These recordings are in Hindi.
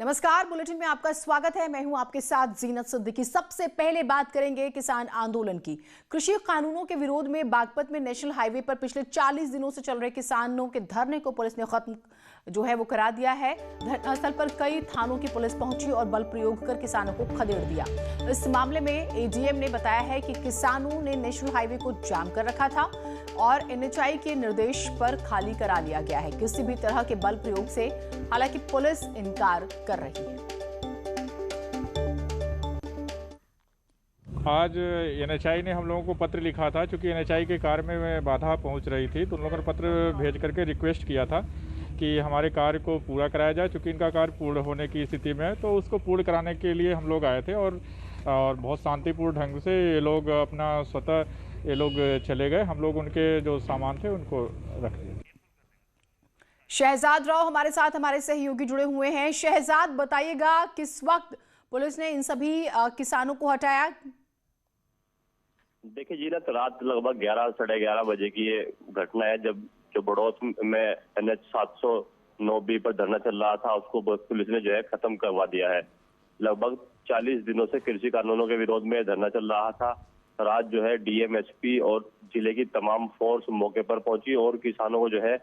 नमस्कार, बुलेटिन में आपका स्वागत है। मैं हूं आपके साथ जीनत सिद्दीकी। सबसे पहले बात करेंगे किसान आंदोलन की। कृषि कानूनों के विरोध में बागपत में नेशनल हाईवे पर पिछले 40 दिनों से चल रहे किसानों के धरने को पुलिस ने खत्म वो करा दिया है। धरनास्थल पर कई थानों की पुलिस पहुंची और बल प्रयोग कर किसानों को खदेड़ दिया। इस मामले में एडीएम ने बताया है कि किसानों ने नेशनल हाईवे को जाम कर रखा था और एनएचआई के निर्देश पर खाली करा लिया गया है। किसी भी तरह के बल प्रयोग से हालांकि पुलिस इनकार कर रही है। आज एनएचआई ने हम लोगों को पत्र लिखा था, क्योंकि एनएचआई के कार्य में बाधा पहुंच रही थी, तो उन लोगों ने पत्र भेज करके रिक्वेस्ट किया था कि हमारे कार्य को पूरा कराया जाए। चूँकि इनका कार्य पूर्ण होने की स्थिति में है, तो उसको पूर्ण कराने के लिए हम लोग आए थे और बहुत शांतिपूर्ण ढंग से ये लोग अपना स्वतः चले गए। हम लोग उनके जो सामान थे उनको रख दिए। शहजाद राव हमारे साथ हमारे सहयोगी जुड़े हुए हैं। शहजाद, बताइएगा किस वक्त पुलिस ने इन सभी किसानों को हटाया? देखिए जी, रात लगभग 11 साढ़े 11 बजे की ये घटना है, जब जो बड़ौत में NH 709B पर धरना चल रहा था, उसको पुलिस ने खत्म करवा दिया है। लगभग 40 दिनों से कृषि कानूनों के विरोध में धरना चल रहा था। रात डीएम, एसपी और जिले की तमाम फोर्स मौके पर पहुंची और किसानों को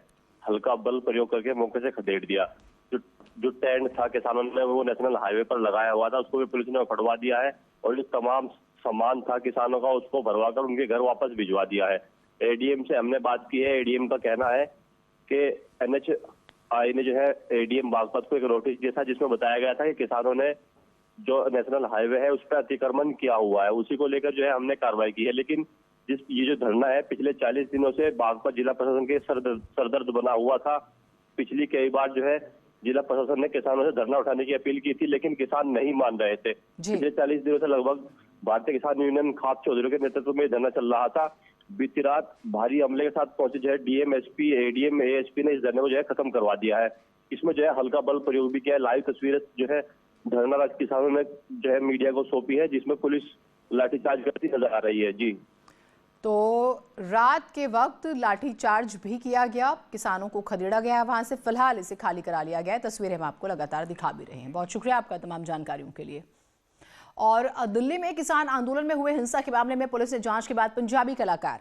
हल्का बल प्रयोग करके मौके से खदेड़ दिया। जो टेंट था किसानों ने वो नेशनल हाईवे पर लगाया हुआ था, उसको भी पुलिस ने उखड़वा दिया है और जो तमाम सामान था किसानों का उसको भरवाकर उनके घर वापस भिजवा दिया है। एडीएम से हमने बात की है। एडीएम का कहना है कि एनएचआई ने एडीएम बागपत को एक नोटिस दिया था, जिसमें बताया गया था कि किसानों ने जो नेशनल हाईवे है उस पर अतिक्रमण किया हुआ है, उसी को लेकर हमने कार्रवाई की है। लेकिन ये जो धरना है पिछले 40 दिनों से बागपत जिला प्रशासन के सरदर्द बना हुआ था। पिछली कई बार जिला प्रशासन ने किसानों से धरना उठाने की अपील की थी, लेकिन किसान नहीं मान रहे थे। पिछले 40 दिनों से लगभग भारतीय किसान यूनियन खाप चौधरी के नेतृत्व में धरना चल रहा था। बीती रात भारी हमले के साथ पहुंचे डीएम, एसपी, एडीएम, एएसपी ने इस धरने को खत्म करवा दिया है। इसमें हल्का बल प्रयोग भी किया है। लाइव तस्वीरें धरनारत किसानों ने मीडिया को सौंपी है, जिसमें पुलिस लाठीचार्ज करती नजर आ रही है। जी, तो रात के वक्त लाठीचार्ज भी किया गया, किसानों को खदेड़ा गया, वहां से फिलहाल इसे खाली करा लिया गया है। तस्वीरें हम आपको लगातार दिखा भी रहे हैं। बहुत शुक्रिया आपका तमाम जानकारियों के लिए। और दिल्ली में किसान आंदोलन में हुए हिंसा के मामले में पुलिस ने जांच के बाद पंजाबी कलाकार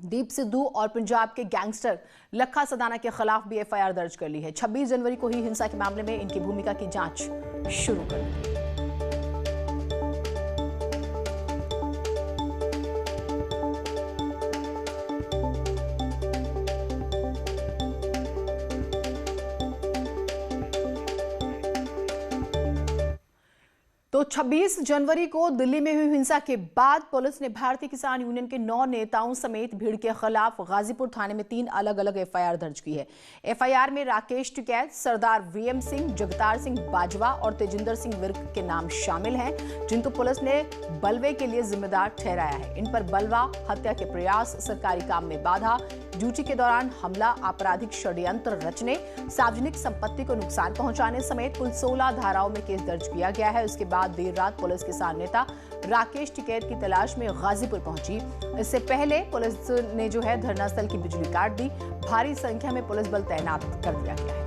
दीप सिद्धू और पंजाब के गैंगस्टर लखा सदाना के खिलाफ भी एफआईआर दर्ज कर ली है। 26 जनवरी को ही हिंसा के मामले में इनकी भूमिका की जांच शुरू कर दी। तो 26 जनवरी को दिल्ली में हुई हिंसा के बाद पुलिस ने भारतीय किसान यूनियन के 9 नेताओं समेत भीड़ के खिलाफ गाजीपुर थाने में 3 अलग अलग एफआईआर दर्ज की है। एफआईआर में राकेश टिकैत, सरदार वीएम सिंह, जगतार सिंह बाजवा और तेजिंदर सिंह विर्क के नाम शामिल हैं, जिनको पुलिस ने बलवे के लिए जिम्मेदार ठहराया है। इन पर बलवा, हत्या के प्रयास, सरकारी काम में बाधा, ड्यूटी के दौरान हमला, आपराधिक षड्यंत्र रचने, सार्वजनिक संपत्ति को नुकसान पहुंचाने समेत कुल 16 धाराओं में केस दर्ज किया गया है। उसके बाद देर रात पुलिस किसान नेता राकेश टिकैत की तलाश में गाजीपुर पहुंची। इससे पहले पुलिस ने धरना स्थल की बिजली काट दी। भारी संख्या में पुलिस बल तैनात कर दिया गया है।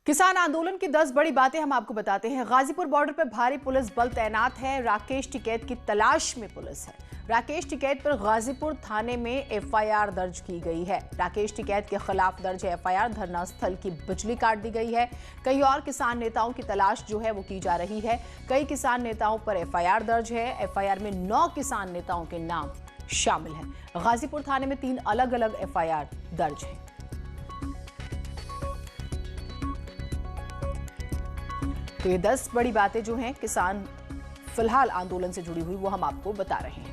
किसान आंदोलन की 10 बड़ी बातें हम आपको बताते हैं। गाजीपुर बॉर्डर पर भारी पुलिस बल तैनात है। राकेश टिकैत की तलाश में पुलिस है। राकेश टिकैत पर गाजीपुर थाने में एफआईआर दर्ज की गई है। राकेश टिकैत के खिलाफ दर्ज एफआईआर, धरना स्थल की बिजली काट दी गई है। कई और किसान नेताओं की तलाश वो की जा रही है। कई किसान नेताओं पर एफआईआर दर्ज है। एफआईआर में 9 किसान नेताओं के नाम शामिल हैं। गाजीपुर थाने में 3 अलग अलग एफआईआर दर्ज है। तो ये 10 बड़ी बातें हैं किसान फिलहाल आंदोलन से जुड़ी हुई, वो हम आपको बता रहे हैं।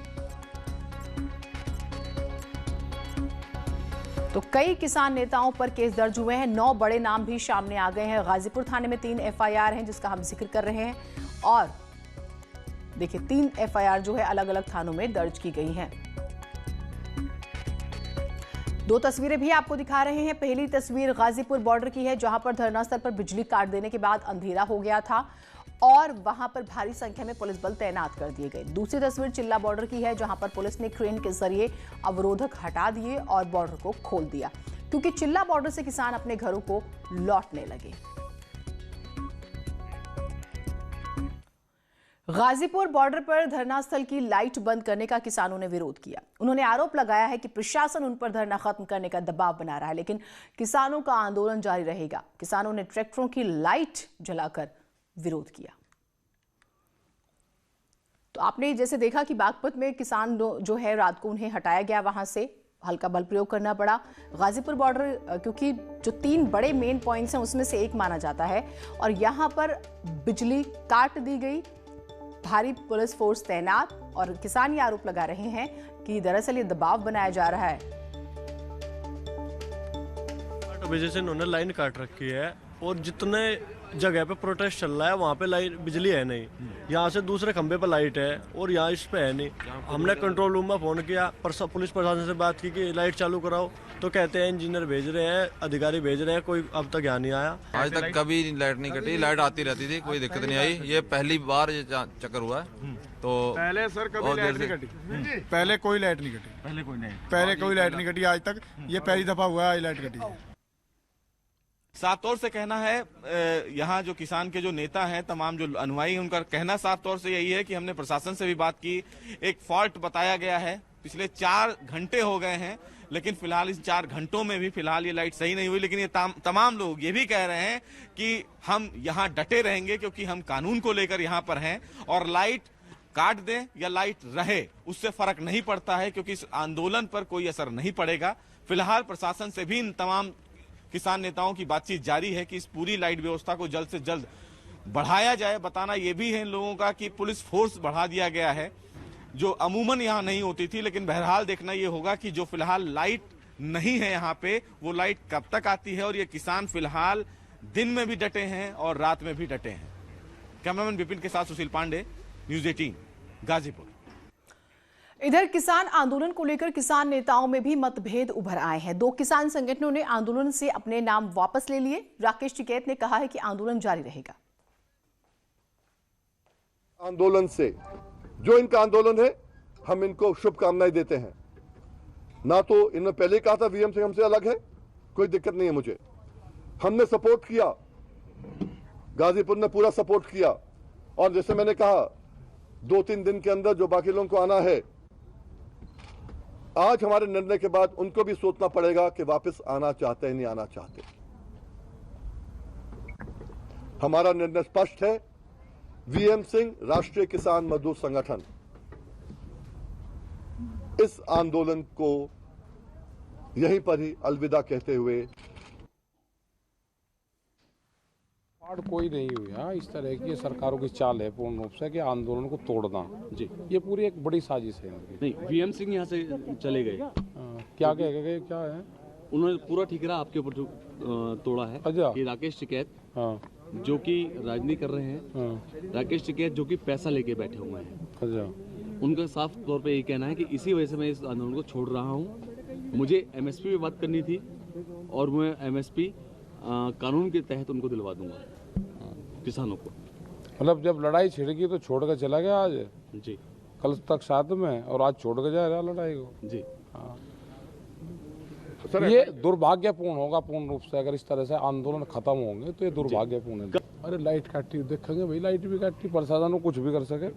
तो कई किसान नेताओं पर केस दर्ज हुए हैं। 9 बड़े नाम भी सामने आ गए हैं। गाजीपुर थाने में 3 एफआईआर हैं, जिसका हम जिक्र कर रहे हैं। और देखिए 3 एफआईआर अलग अलग थानों में दर्ज की गई हैं। 2 तस्वीरें भी आपको दिखा रहे हैं। पहली तस्वीर गाजीपुर बॉर्डर की है, जहां पर धरना स्थल पर बिजली काट देने के बाद अंधेरा हो गया था और वहां पर भारी संख्या में पुलिस बल तैनात कर दिए गए। दूसरी तस्वीर चिल्ला बॉर्डर की है, जहां पर पुलिस ने क्रेन के जरिए अवरोधक हटा दिए और बॉर्डर को खोल दिया, क्योंकि चिल्ला बॉर्डर से किसान अपने घरों को लौटने लगे। गाजीपुर बॉर्डर पर धरना स्थल की लाइट बंद करने का किसानों ने विरोध किया। उन्होंने आरोप लगाया है कि प्रशासन उन पर धरना खत्म करने का दबाव बना रहा है, लेकिन किसानों का आंदोलन जारी रहेगा। किसानों ने ट्रैक्टरों की लाइट जलाकर विरोध किया। तो आपने जैसे देखा कि बागपत में किसान जो है रात को उन्हें हटाया गया, वहां से हल्का बल प्रयोग करना पड़ा। गाजीपुर बॉर्डर क्योंकि जो 3 बड़े मेन पॉइंट्स हैं उसमें से एक माना जाता है, और यहां पर बिजली काट दी गई, भारी पुलिस फोर्स तैनात, और किसान ये आरोप लगा रहे हैं कि दरअसल ये दबाव बनाया जा रहा है। 8 बजे से इन्होंने लाइन काट रखी है, और जितने जगह पे प्रोटेस्ट चल रहा है वहाँ पे लाइट बिजली है नहीं। यहाँ से दूसरे खंबे पर लाइट है और यहाँ इस पे है नहीं। हमने कंट्रोल रूम में फोन किया, पुलिस प्रशासन से बात की कि लाइट चालू कराओ, तो कहते हैं इंजीनियर भेज रहे हैं, अधिकारी भेज रहे हैं, कोई अब तक यहाँ नहीं आया। आज तक कभी लाइट नहीं कटी, लाइट आती रहती थी, कोई दिक्कत नहीं आई। ये पहली बार ये चक्कर हुआ है। तो पहले सर कभी लाइट नहीं कटी, पहले कोई लाइट नहीं कटी, पहले कोई लाइट नहीं कटी आज तक। ये पहली दफा हुआ है आज लाइट कटी है। साफ तौर से कहना है, यहाँ जो किसान के जो नेता हैं, तमाम जो अनुयायी हैं, उनका कहना साफ तौर से यही है कि हमने प्रशासन से भी बात की। एक फॉल्ट बताया गया है, पिछले 4 घंटे हो गए हैं, लेकिन फिलहाल इस 4 घंटों में भी फिलहाल ये लाइट सही नहीं हुई। लेकिन ये तमाम लोग ये भी कह रहे हैं कि हम यहाँ डटे रहेंगे, क्योंकि हम कानून को लेकर यहाँ पर हैं, और लाइट काट दें या लाइट रहे उससे फर्क नहीं पड़ता है, क्योंकि इस आंदोलन पर कोई असर नहीं पड़ेगा। फिलहाल प्रशासन से भी इन तमाम किसान नेताओं की बातचीत जारी है कि इस पूरी लाइट व्यवस्था को जल्द से जल्द बढ़ाया जाए। बताना यह भी है इन लोगों का कि पुलिस फोर्स बढ़ा दिया गया है, जो अमूमन यहाँ नहीं होती थी। लेकिन बहरहाल देखना यह होगा कि जो फिलहाल लाइट नहीं है यहाँ पे, वो लाइट कब तक आती है। और ये किसान फिलहाल दिन में भी डटे हैं और रात में भी डटे हैं। कैमरामैन विपिन के साथ सुशील पांडे, न्यूज़ 18 गाजीपुर। इधर किसान आंदोलन को लेकर किसान नेताओं में भी मतभेद उभर आए हैं। 2 किसान संगठनों ने आंदोलन से अपने नाम वापस ले लिए। राकेश टिकैत ने कहा है कि आंदोलन जारी रहेगा। आंदोलन से जो इनका आंदोलन है, हम इनको शुभकामनाएं देते हैं। ना तो इन्होंने पहले कहा था वीएम से हमसे अलग है, कोई दिक्कत नहीं है मुझे। हमने सपोर्ट किया, गाजीपुर ने पूरा सपोर्ट किया, और जैसे मैंने कहा 2-3 दिन के अंदर जो बाकी लोगों को आना है, आज हमारे निर्णय के बाद उनको भी सोचना पड़ेगा कि वापस आना चाहते हैं नहीं आना चाहते। हमारा निर्णय स्पष्ट है। वीएम सिंह राष्ट्रीय किसान मजदूर संगठन इस आंदोलन को यहीं पर ही अलविदा कहते हुए कोई नहीं हुआ। इस तरह की सरकारों की चाल है पूर्ण रूप से कि आंदोलन को तोड़ना। जी, ये पूरी एक बड़ी साजिश है। नहीं, वीएम सिंह यहाँ से चले गए। क्या कह गए, क्या है? उन्होंने पूरा ठिकरा आपके ऊपर तोड़ा है। अच्छा। ये राकेश टिकैत जो कि राजनीति कर रहे हैं, राकेश टिकैत जो कि पैसा लेके बैठे हुए हैं। अच्छा। उनका साफ तौर पे ये कहना है कि इसी वजह से मैं इस आंदोलन को छोड़ रहा हूँ। मुझे एमएसपी पे बात करनी थी, और मैं एमएसपी कानून के तहत उनको दिलवा दूंगा किसानों को। मतलब जब लड़ाई छिड़की तो छोड़ कर चला गया आज। जी, कल तक साथ में, और आज छोड़ कर जा रहा लड़ाई को। जी हाँ। ये दुर्भाग्यपूर्ण होगा पूर्ण रूप से। अगर इस तरह से आंदोलन खत्म होंगे तो ये दुर्भाग्यपूर्ण है। अरे लाइट काटी, देखेंगे भाई, लाइट भी काटी, प्रशासन कुछ भी कर सके।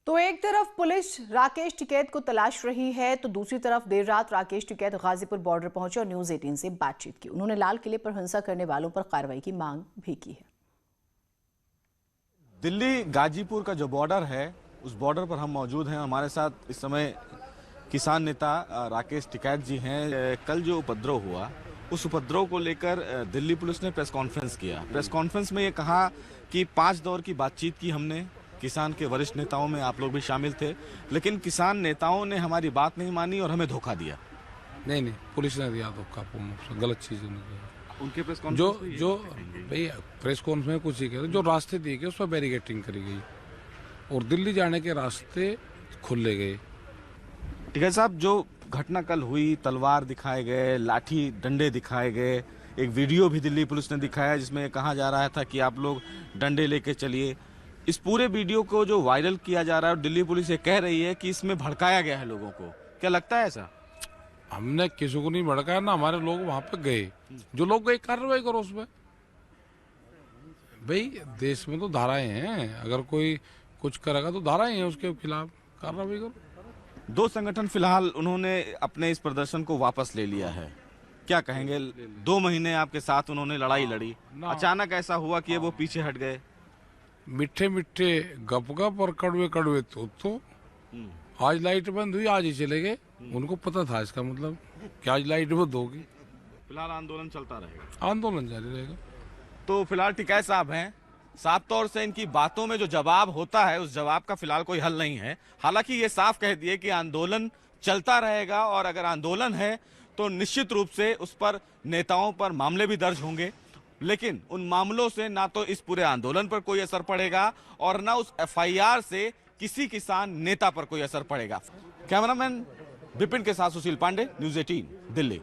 तो एक तरफ पुलिस राकेश टिकैत को तलाश रही है, तो दूसरी तरफ देर रात राकेश टिकैत गाजीपुर बॉर्डर पहुंचे और न्यूज़ 18 से बातचीत की। उन्होंने लाल किले पर हिंसा करने वालों पर कार्रवाई की मांग भी की है। दिल्ली गाजीपुर का जो बॉर्डर है, उस बॉर्डर पर हम मौजूद हैं। हमारे साथ इस समय किसान नेता राकेश टिकैत जी हैं। कल जो उपद्रव हुआ, उस उपद्रव को लेकर दिल्ली पुलिस ने प्रेस कॉन्फ्रेंस किया। प्रेस कॉन्फ्रेंस में ये कहा कि 5 दौर की बातचीत की हमने, किसान के वरिष्ठ नेताओं में आप लोग भी शामिल थे, लेकिन किसान नेताओं ने हमारी बात नहीं मानी और हमें धोखा दिया। नहीं, पुलिस ने दिया धोखा, गलत चीज उनके प्रेस कॉन्फ्रेंस जो भाई प्रेस कॉन्फ्रेंस में कुछ ही कहते, जो रास्ते दिए गए उस पर बैरिकेटिंग करी गई और दिल्ली जाने के रास्ते खुले गए। टिकैत साहब, जो घटना कल हुई, तलवार दिखाए गए, लाठी डंडे दिखाए गए, एक वीडियो भी दिल्ली पुलिस ने दिखाया जिसमें कहा जा रहा था कि आप लोग डंडे लेके चलिए। इस पूरे वीडियो को जो वायरल किया जा रहा है और दिल्ली पुलिस ये कह रही है कि इसमें भड़काया गया है लोगों को, क्या लगता है ऐसा? हमने किसी को नहीं भड़काया ना, हमारे लोग वहां पे गए, जो लोग गए कार्रवाई करो उसमें। भाई देश में तो धाराएं हैं, अगर कोई कुछ करेगा तो धाराएं हैं, उसके खिलाफ कार्रवाई करो। 2 संगठन फिलहाल उन्होंने अपने इस प्रदर्शन को वापस ले लिया है, क्या कहेंगे? 2 महीने आपके साथ उन्होंने लड़ाई लड़ी, अचानक ऐसा हुआ कि वो पीछे हट गए। मीठे मीठे गप और कड़वे कड़वे तो आज लाइट बंद हुई, आज ही चले गए। उनको पता था इसका मतलब कि आज लाइट बंद होगी। फिलहाल आंदोलन चलता रहेगा, आंदोलन जारी रहेगा। तो फिलहाल टिकैत साहब हैं, साफ तौर से इनकी बातों में जो जवाब होता है उस जवाब का फिलहाल कोई हल नहीं है। हालांकि ये साफ कह दिए कि आंदोलन चलता रहेगा और अगर आंदोलन है तो निश्चित रूप से उस पर नेताओं पर मामले भी दर्ज होंगे, लेकिन उन मामलों से ना तो इस पूरे आंदोलन पर कोई असर पड़ेगा और ना उस एफआईआर से किसी किसान नेता पर कोई असर पड़ेगा। कैमरामैन विपिन के साथ सुशील पांडे, न्यूज़ 18 दिल्ली।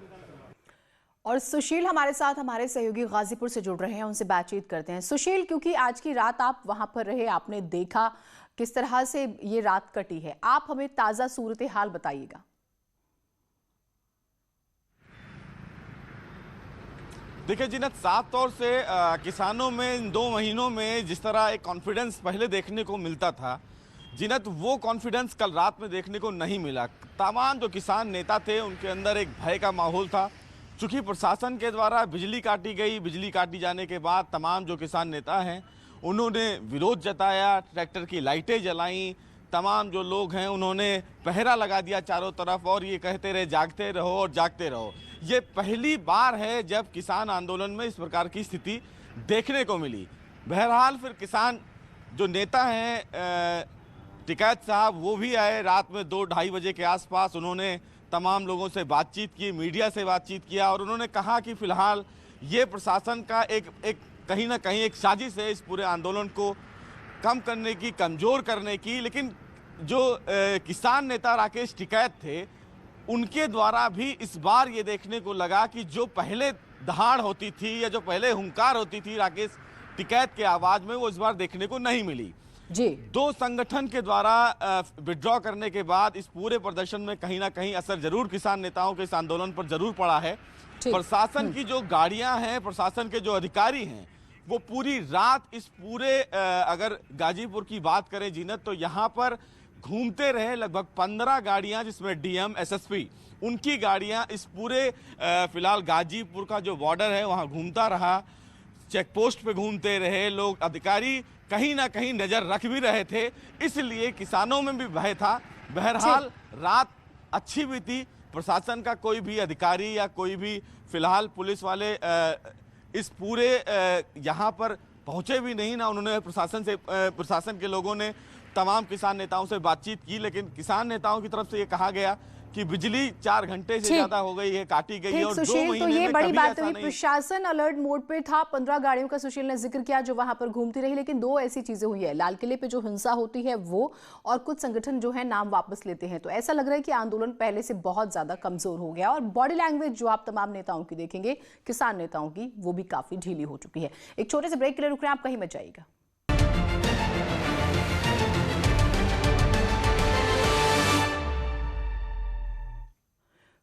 और सुशील हमारे साथ हमारे सहयोगी गाजीपुर से जुड़ रहे हैं, उनसे बातचीत करते हैं। सुशील, क्योंकि आज की रात आप वहां पर रहे, आपने देखा किस तरह से ये रात कटी है, आप हमें ताजा सूरत हाल बताइएगा। देखिए जिन्नत, साफ तौर से किसानों में इन 2 महीनों में जिस तरह एक कॉन्फिडेंस पहले देखने को मिलता था, जिन्नत वो कॉन्फिडेंस कल रात में देखने को नहीं मिला। तमाम जो किसान नेता थे उनके अंदर एक भय का माहौल था। चूंकि प्रशासन के द्वारा बिजली काटी गई, बिजली काटी जाने के बाद तमाम जो किसान नेता हैं उन्होंने विरोध जताया, ट्रैक्टर की लाइटें जलाईं, तमाम जो लोग हैं उन्होंने पहरा लगा दिया चारों तरफ और ये कहते रहे जागते रहो और जागते रहो। ये पहली बार है जब किसान आंदोलन में इस प्रकार की स्थिति देखने को मिली। बहरहाल फिर किसान जो नेता हैं टिकैत साहब, वो भी आए रात में 2-2:30 बजे के आसपास। उन्होंने तमाम लोगों से बातचीत की, मीडिया से बातचीत किया और उन्होंने कहा कि फिलहाल ये प्रशासन का एक कहीं ना कहीं एक साजिश है इस पूरे आंदोलन को कम करने की, कमज़ोर करने की। लेकिन जो किसान नेता राकेश टिकैत थे उनके द्वारा भी इस बार ये देखने को लगा कि जो पहले दहाड़ होती थी या जो पहले हुंकार होती थी राकेश टिकैत के आवाज़ में, वो इस बार देखने को नहीं मिली जी। 2 संगठन के द्वारा विड्रॉ करने के बाद इस पूरे प्रदर्शन में कहीं ना कहीं असर जरूर किसान नेताओं के इस आंदोलन पर जरूर पड़ा है। प्रशासन की जो गाड़ियां हैं, प्रशासन के जो अधिकारी हैं, वो पूरी रात इस पूरे अगर गाजीपुर की बात करें जिन्नत, तो यहाँ पर घूमते रहे। लगभग 15 गाड़ियां जिसमें डीएम, एसएसपी, उनकी गाड़ियां इस पूरे फिलहाल गाजीपुर का जो बॉर्डर है वहाँ घूमता रहा, चेक पोस्ट पे घूमते रहे लोग। अधिकारी कहीं ना कहीं नजर रख भी रहे थे, इसलिए किसानों में भी भय था। बहरहाल रात अच्छी भी थी, प्रशासन का कोई भी अधिकारी या कोई भी फिलहाल पुलिस वाले इस पूरे यहाँ पर पहुँचे भी नहीं ना। उन्होंने प्रशासन के लोगों ने तमाम किसान नेताओं से बातचीत की, लेकिन किसान नेताओं की तरफ से ये कहा गया कि बिजली 4 घंटे से ज्यादा हो गई है, काटी गई है और 2 महीने तो ये में बड़ी कभी बात ऐसा हुई। नहीं। प्रशासन अलर्ट मोड पे था। 15 गाड़ियों का सुशील ने जिक्र किया जो वहां पर घूमती रही, लेकिन 2 ऐसी चीजें हुई है, लाल किले पे जो हिंसा होती है वो, और कुछ संगठन जो है नाम वापस लेते हैं। तो ऐसा लग रहा है कि आंदोलन पहले से बहुत ज्यादा कमजोर हो गया और बॉडी लैंग्वेज जो आप तमाम नेताओं की देखेंगे, किसान नेताओं की, वो भी काफी ढीली हो चुकी है। एक छोटे से ब्रेक के लिए रुक रहे हैं, आप कहीं मत जाइएगा।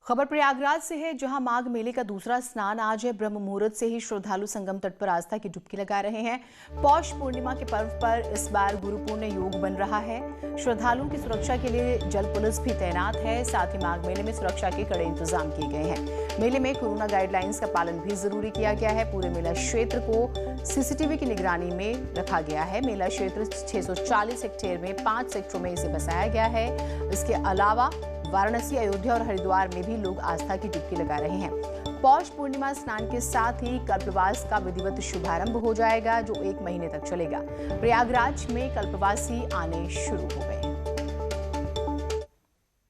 खबर प्रयागराज से है, जहां माघ मेले का दूसरा स्नान आज है। ब्रह्म मुहूर्त से ही श्रद्धालु संगम तट पर आस्था की डुबकी लगा रहे हैं। पौष पूर्णिमा के पर्व पर इस बार गुरुपूर्ण योग बन रहा है। श्रद्धालुओं की सुरक्षा के लिए जल पुलिस भी तैनात है। साथ ही माघ मेले में सुरक्षा के कड़े इंतजाम किए गए हैं। मेले में कोरोना गाइडलाइंस का पालन भी जरूरी किया गया है। पूरे मेला क्षेत्र को सीसीटीवी की निगरानी में रखा गया है। मेला क्षेत्र 640 हेक्टेयर में 5 सेक्टरों में इसे बसाया गया है। इसके अलावा वाराणसी, अयोध्या और हरिद्वार में भी लोग आस्था की डुबकी लगा रहे हैं। पौष पूर्णिमा स्नान के साथ ही कल्पवास का विधिवत शुभारंभ हो जाएगा, जो 1 महीने तक चलेगा। प्रयागराज में कल्पवासी आने शुरू हो गए हैं।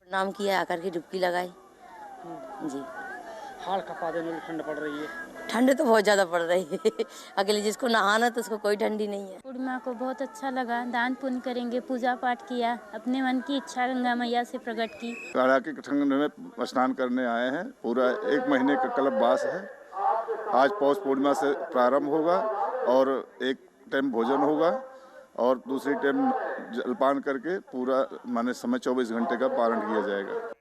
प्रणाम किया, आकर के डुबकी लगाई जी। हाल कपा देने ठंड पड़ रही है। ठंड तो बहुत ज्यादा पड़ रही है। अकेले जिसको नहाना तो उसको कोई ठंडी नहीं है। पूर्णिमा को बहुत अच्छा लगा, दान पुण्य करेंगे, पूजा पाठ किया, अपने मन की इच्छा गंगा मैया से प्रकट की। काड़ा के संगम में स्नान करने आए हैं। पूरा 1 महीने का कल्पवास है आज पौष पूर्णिमा से प्रारंभ होगा और एक टाइम भोजन होगा और दूसरी टाइम जलपान करके पूरा माने समय 24 घंटे का पारण किया जाएगा।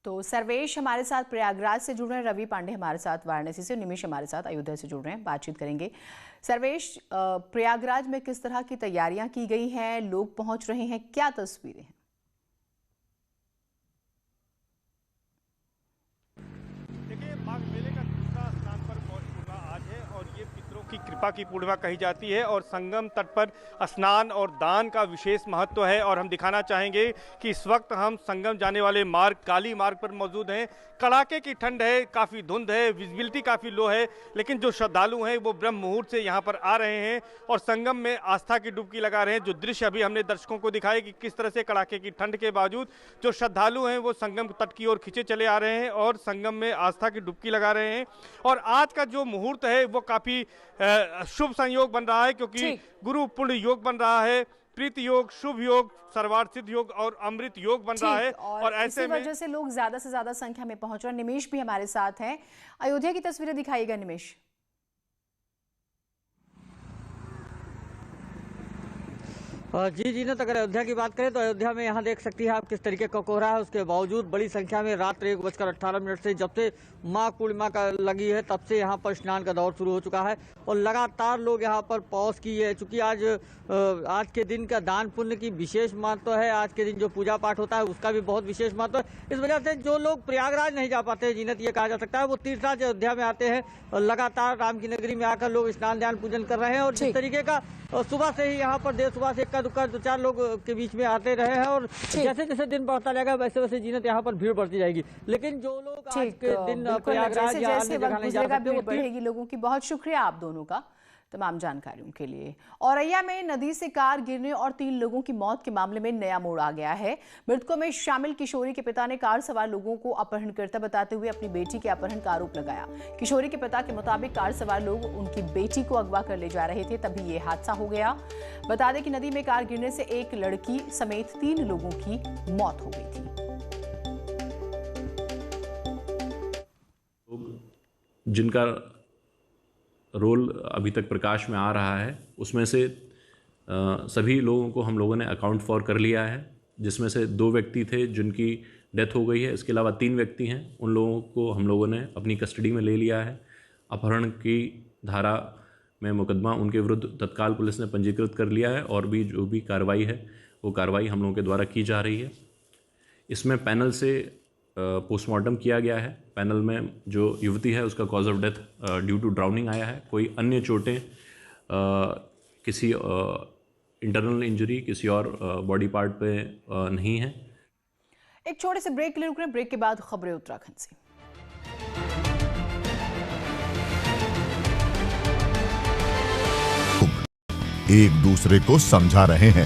तो सर्वेश हमारे साथ प्रयागराज से जुड़ रहे हैं, रवि पांडे हमारे साथ वाराणसी से, निमिष हमारे साथ अयोध्या से जुड़ रहे हैं, बातचीत करेंगे। सर्वेश, प्रयागराज में किस तरह की तैयारियां की गई हैं, लोग पहुंच रहे हैं, क्या तस्वीरें हैं? देखिए, माघ मेले का दूसरा स्नान पर पौष पूर्णिमा आज है और ये पितरों की कृपा की पूर्णिमा कही जाती है और संगम तट पर स्नान और दान का विशेष महत्व है। और हम दिखाना चाहेंगे कि इस वक्त हम संगम जाने वाले मार्ग, काली मार्ग पर मौजूद हैं। कड़ाके की ठंड है, काफ़ी धुंध है, विजिबिलिटी काफ़ी लो है, लेकिन जो श्रद्धालु हैं वो ब्रह्म मुहूर्त से यहाँ पर आ रहे हैं और संगम में आस्था की डुबकी लगा रहे हैं। जो दृश्य अभी हमने दर्शकों को दिखाए कि किस तरह से कड़ाके की ठंड के बावजूद जो श्रद्धालु हैं वो संगम तट की ओर खींचे चले आ रहे हैं और संगम में आस्था की डुबकी लगा रहे हैं। और आज का जो मुहूर्त है वो काफ़ी शुभ संयोग बन रहा है, क्योंकि गुरु पुण्य योग बन रहा है, प्रीति योग, शुभ योग, सर्वार्थ सिद्ध योग और अमृत योग बन रहा है। और ऐसे में वजह से लोग ज्यादा से ज्यादा संख्या में पहुंच रहे हैं। निमेश भी हमारे साथ हैं, अयोध्या की तस्वीरें दिखाइएगा निमेश। जी जीनत, अगर अयोध्या की बात करें तो अयोध्या में यहाँ देख सकती है आप किस तरीके का कोहरा है। उसके बावजूद बड़ी संख्या में रात 1:18 से जब से माघ पूर्णिमा का लगी है तब से यहाँ पर स्नान का दौर शुरू हो चुका है और लगातार लोग यहाँ पर पौष की है। चूंकि आज के दिन का दान पुण्य की विशेष महत्व है, आज के दिन जो पूजा पाठ होता है उसका भी बहुत विशेष महत्व है। इस वजह से जो लोग प्रयागराज नहीं जा पाते जीनत, ये कहा जा सकता है, वो तीर्थराज अयोध्या में आते हैं और लगातार राम की नगरी में आकर लोग स्नान ध्यान पूजन कर रहे हैं। और जिस तरीके का सुबह से ही यहाँ पर देर सुबह से इक्का दुक्का 2-4 लोग के बीच में आते रहे हैं और जैसे जैसे दिन बढ़ता जाएगा वैसे वैसे जीनत यहाँ पर भीड़ बढ़ती जाएगी। लेकिन जो लोग आज के दिन प्रयागराज या अन्य जगह नहीं जा सकते वो बढ़ेगी लोगों की। बहुत शुक्रिया आप दोनों का तमाम जानकारियों के लिए। औरैया में नदी से कार गिरने और 3 लोगों की मौत के मामले में नया मोड़ आ गया है। मृतकों में शामिल किशोरी के पिता ने कार सवार लोगों को अपहरणकर्ता बताते हुए अपनी बेटी के अपहरण का आरोप लगाया। किशोरी के पिता के मुताबिक कार सवार लोग उनकी बेटी को अगवा कर ले जा रहे थे, तभी ये हादसा हो गया। बता दें कि नदी में कार गिरने से एक लड़की समेत 3 लोगों की मौत हो गई थी। जिनका रोल अभी तक प्रकाश में आ रहा है उसमें से सभी लोगों को हम लोगों ने अकाउंट फॉर कर लिया है, जिसमें से 2 व्यक्ति थे जिनकी डेथ हो गई है। इसके अलावा 3 व्यक्ति हैं, उन लोगों को हम लोगों ने अपनी कस्टडी में ले लिया है। अपहरण की धारा में मुकदमा उनके विरुद्ध तत्काल पुलिस ने पंजीकृत कर लिया है और भी जो भी कार्रवाई है वो कार्रवाई हम लोगों के द्वारा की जा रही है। इसमें पैनल से पोस्टमार्टम किया गया है। पैनल में जो युवती है उसका cause of death due to drowning आया है। कोई अन्य चोटें किसी इंटरनल इंजरी किसी और बॉडी पार्ट पे नहीं है। एक छोटे से ब्रेक के लिए रुक रहे हैं, ब्रेक के बाद खबरें उत्तराखंड से। एक दूसरे को समझा रहे हैं,